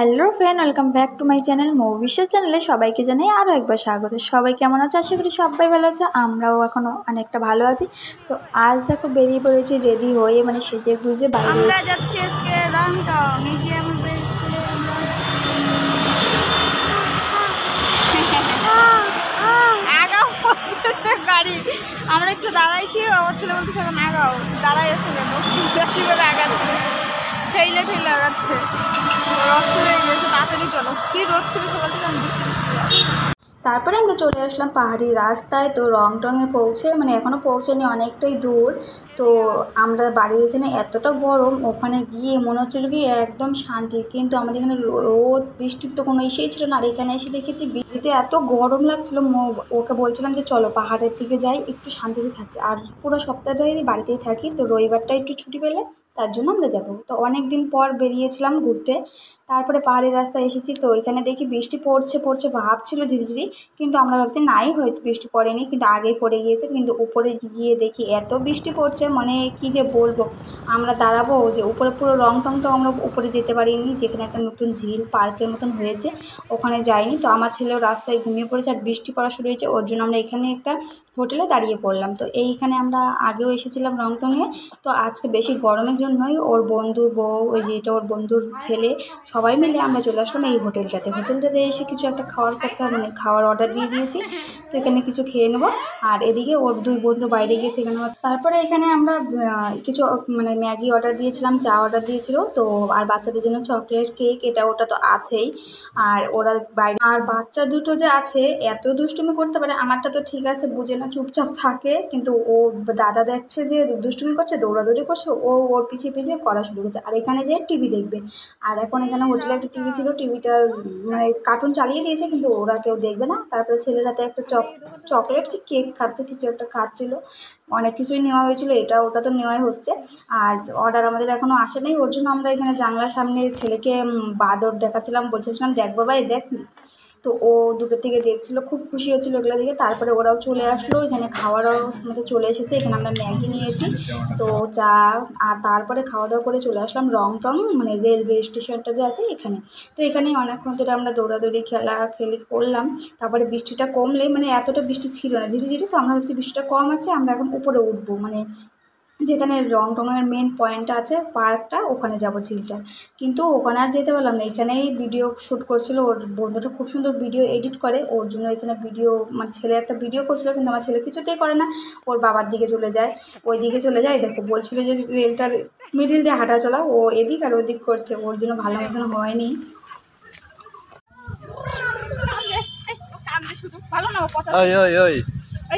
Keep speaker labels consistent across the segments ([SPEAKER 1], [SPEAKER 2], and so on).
[SPEAKER 1] Hello friend, welcome back to my channel Mou Biswas চ্যানেলে সবাইকে জানাই আরও একবার স্বাগত। সবাই কেমন আছে? আশা করি সবাই ভালো আছে, আমরাও এখনও অনেকটা ভালো আছি। তো আজ দেখো বেরিয়ে পড়েছি রেডি হয়ে, মানে সেজে গুজে বাইরে
[SPEAKER 2] আমরা যাচ্ছি আজকে রংটং। এই যে আমাদের গাড়ি, আমরা একটু দাঁড়াইছি, আমার ছেলে বলতেছে এখন আগাও, দাঁড়াই আছে কেন কীভাবে আগাচ্ছে, ঠেলে ঠেলে আগাচ্ছে, রস্ত হয়ে গেছে, তাড়াতাড়ি চলো। কি রোদ ছিল সকাল থেকে, আমি বৃষ্টি
[SPEAKER 1] তারপরে আমরা চলে আসলাম পাহাড়ি রাস্তায়। তো রংটংয়ে পৌঁছে, মানে এখনও পৌঁছানি, অনেকটাই দূর। তো আমরা বাড়ির এখানে এতটা গরম, ওখানে গিয়ে মনে হচ্ছিলো কি একদম শান্তি, কিন্তু আমাদের এখানে রোদ বৃষ্টির তো কোনো ইসেই ছিল না। আর এখানে এসে দেখেছি বৃষ্টিতে এত গরম লাগছিলো, ওকে বলছিলাম যে চলো পাহাড়ের দিকে যাই, একটু শান্তিতে থাকি। আর পুরো সপ্তাহটাই বাড়িতেই থাকি, তো রবিবারটা একটু ছুটি পেলে তার জন্য আমরা যাবো। তো অনেক দিন পর বেরিয়েছিলাম ঘুরতে, তারপরে পাহাড়ের রাস্তায় এসেছি। তো এখানে দেখি বৃষ্টি পড়ছে ভাবছিল ঝিরিঝিরি, কিন্তু আমরা ভাবছি নাই, হয়তো বৃষ্টি পড়েনি, কিন্তু আগেই পড়ে গিয়েছে। কিন্তু উপরে গিয়ে দেখি এত বৃষ্টি পড়ছে, মানে কি যে বলবো। আমরা দাঁড়াবো যে উপরে, পুরো রংটংটাও আমরা উপরে যেতে পারিনি, যেখানে একটা নতুন ঝিল পার্কের মতন হয়েছে ওখানে যাইনি। তো আমার ছেলেও রাস্তায় ঘুমিয়ে পড়েছে, আর বৃষ্টি পড়া শুরু হয়েছে, ওর জন্য আমরা এখানে একটা হোটেলে দাঁড়িয়ে পড়লাম। তো এইখানে আমরা আগেও এসেছিলাম রংটংয়ে। তো আজকে বেশি গরমের জন্যই ওর বন্ধুর বউ, ওই যে এটা ওর বন্ধুর ছেলে, সবাই মিলে আমরা চলে আসলাম এই হোটেলটাতে এসে কিছু একটা খাওয়ার কথা, মানে খাওয়ার অর্ডার দিয়ে দিয়েছি। তো এখানে কিছু খেয়ে নেবো। আর এদিকে ওর দুই বন্ধু বাইরে গিয়েছে এখানে। তারপরে এখানে আমরা কিছু মানে ম্যাগি অর্ডার দিয়েছিলাম, চা অর্ডার দিয়েছিল। তো আর বাচ্চাদের জন্য চকলেট কেক, এটা ওটা তো আছেই। আর ওরা বাইরে, আর বাচ্চা দুটো যে আছে এত দুষ্টুমি করতে পারে, আমারটা তো ঠিক আছে, বুঝে না, চুপচাপ থাকে, কিন্তু ও দাদা দেখছে যে দুষ্টুমি করছে, দৌড়াদৌড়ি করছে, ও ওর পিছিয়ে পিছিয়ে করা শুরু করছে। আর এখানে যে টিভি দেখবে, আর এখন এখানে হোটেলে একটা টিভি ছিল, টিভিটার মানে কার্টুন চালিয়ে দিয়েছে, কিন্তু ওরা কেউ দেখবে না। তারপরে ছেলের হাতে একটা চকলেট কি কেক খাচ্ছে, কিছু একটা খাচ্ছিল। অনেক কিছুই নেওয়া হয়েছিল, এটা ওটা তো নেওয়াই হচ্ছে। আর অর্ডার আমাদের এখনও আসে নাই, ওর জন্য আমরা এখানে জানলার সামনে ছেলেকে বাদর দেখাচ্ছিলাম, বলছিলাম দেখ বাবা এই দেখ। তো ও দুটোর থেকে দেখছিল, খুব খুশি হচ্ছিলো এগুলো দেখে। তারপরে ওরাও চলে আসলো, এখানে খাওয়ারও মধ্যে চলে এসেছে। এখানে আমরা ম্যাগি নিয়েছি, তো চা, আর তারপরে খাওয়া দাওয়া করে চলে আসলাম রংটং, মানে রেলওয়ে স্টেশনটা যে আছে এখানে। তো এখানেই অনেকক্ষণ ধরে আমরা দৌড়াদৌড়ি খেলি করলাম। তারপরে বৃষ্টিটা কমলে, মানে এতটা বৃষ্টি ছিল না, ঝিরিঝিরি, তো আমরা ভাবছি বৃষ্টিটা কম আছে, আমরা এখন উপরে উঠবো, মানে যেখানে রংটংয়ের মেন পয়েন্টটা আছে পার্কটা, ওখানে যাবো ঝিলটা। কিন্তু ওখানে আর যেতে পারলাম না, এখানেই ভিডিও শ্যুট করছিল ওর বন্ধুটা, খুব সুন্দর ভিডিও এডিট করে, ওর জন্য এখানে ভিডিও, মানে ছেলে একটা ভিডিও করছিল, কিন্তু আমার ছেলে কিছুতেই করে না, ওর বাবার দিকে চলে যায়, ওই দিকে চলে যায়। দেখো বলছিল যে রেলটার মিডিল দিয়ে হাঁটা চলা, ও এদিক আর ওদিক করছে, ওর জন্য ভালো মতন হয়নি।
[SPEAKER 2] ভালো না,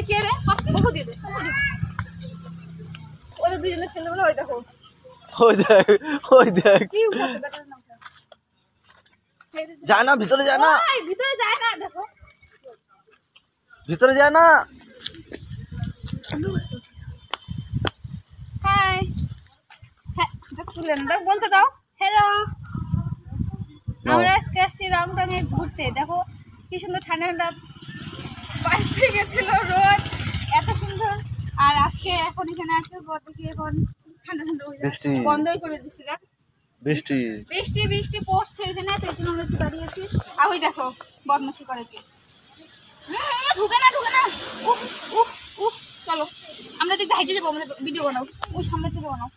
[SPEAKER 2] কে রে বহু দিয়ে দে, ওদের দুজনে খেলে বলে। ওই দেখো,
[SPEAKER 3] ওই দেখ
[SPEAKER 2] কি উঠাচ্ছে,
[SPEAKER 3] যায় না, ভিতরে যায় না,
[SPEAKER 2] ভিতরে যায় না, দেখো
[SPEAKER 3] ভিতরে যায় না।
[SPEAKER 2] হাই, হ্যাঁ দেখ, তুলে না, দেখ বলতে দাও হ্যালো। আমরা আজকে আসছি রংটংয়ে ঘুরতে। দেখো কি সুন্দর ঠান্ডা ঠান্ডা বাইরে গেছিল, রোদ এত সুন্দর। আর আজকে এখন এখানে আসার পর দেখি এখন ঠান্ডা ঠান্ডা হয়ে যাচ্ছে, বন্ধই করে দিচ্ছি। দেখ
[SPEAKER 3] বৃষ্টি
[SPEAKER 2] বৃষ্টি বৃষ্টি পড়ছে এখানে, তো এই জন্য আমরা একটু দাঁড়িয়েছি। আর ওই দেখো বদমাশি করে কে, ঢুকে না উফ উফ উফ। চলো আমরা দেখতে হাইটে যাবো, আমাদের ভিডিও বানাও, ওই সামনের থেকে বানাও।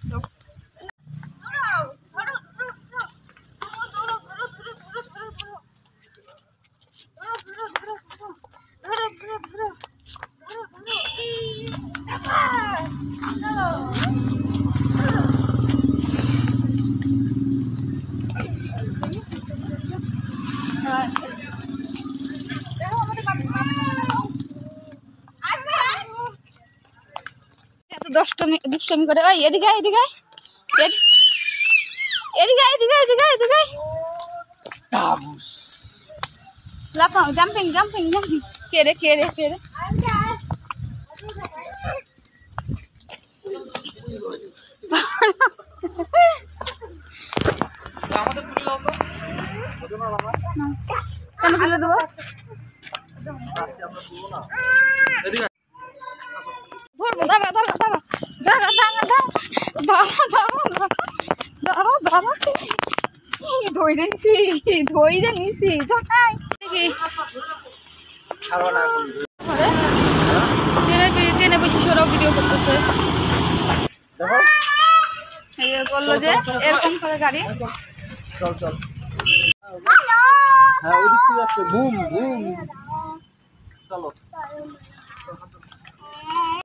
[SPEAKER 2] দুষ্টমি করে। ওই এদিকে এদিকে এদিকে এদিকে এদিকে এদিকে লাফাও, জাম্পিং জাম্পিং জাম্পিং। কে রে কে রে কে রে, কেন তুলে দেবো? ধরবো, দাঁড়া দাঁড়া দাঁড়া দাঁড়া দাঁড়া দাঁড়া দাঁড়া দাঁড়া দাঁড়া দাঁড়া। ধইরে নিছি ধইরে নিছি চটাই দেখি ট্রেনে বসে সরাও ভিডিও করতেছে এই বললো যে এরকম করে গাড়ি
[SPEAKER 3] চল চল হ্যাঁ ওই দিক থেকে আসছে বুম বুম চলো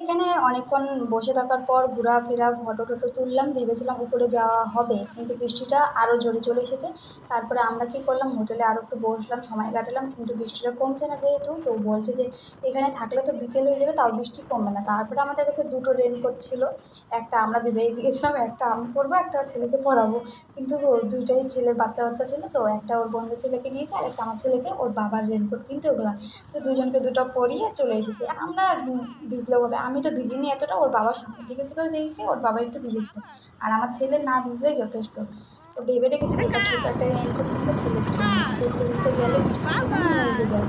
[SPEAKER 1] এখানে অনেকক্ষণ বসে থাকার পর ঘোরাফেরা ফটো টটো তুললাম, ভেবেছিলাম উপরে যাওয়া হবে কিন্তু বৃষ্টিটা আরও জোরে চলে এসেছে। তারপরে আমরা কী করলাম, হোটেলে আরও একটু বসলাম, সময় কাটালাম, কিন্তু বৃষ্টিটা কমছে না যেহেতু, তো বলছে যে এখানে থাকলে তো বিকেল হয়ে যাবে, তাও বৃষ্টি কমবে না। তারপরে আমাদের কাছে দুটো রেনকোট ছিল, একটা আমরা ভেবে গিয়েছিলাম একটা আমি পরবো একটা ছেলেকে পরাবো, কিন্তু দুইটাই ছেলে বাচ্চা বাচ্চা ছিল, তো একটা ওর বন্ধু ছেলেকে দিয়েছে আর একটা আমার ছেলেকে ওর বাবার রেনকোট কিনতে ওগুলাম, তো দুজনকে দুটো পরিয়ে চলে এসেছি। আমরা ভিজলেও হবে, আমি তো ভিজিনি এতটা, ওর বাবা সামনের দিকে ছিল দেখে ওর বাবা একটু ভিজেছিল, আর আমার ছেলে না ভিজলেই যথেষ্ট। তো ভেবে রেখেছি ছোটো একটা রেনকোট কিনবো ছেলের জন্য, ঘুরতে ঘুরতে গেলে বৃষ্টি যায়।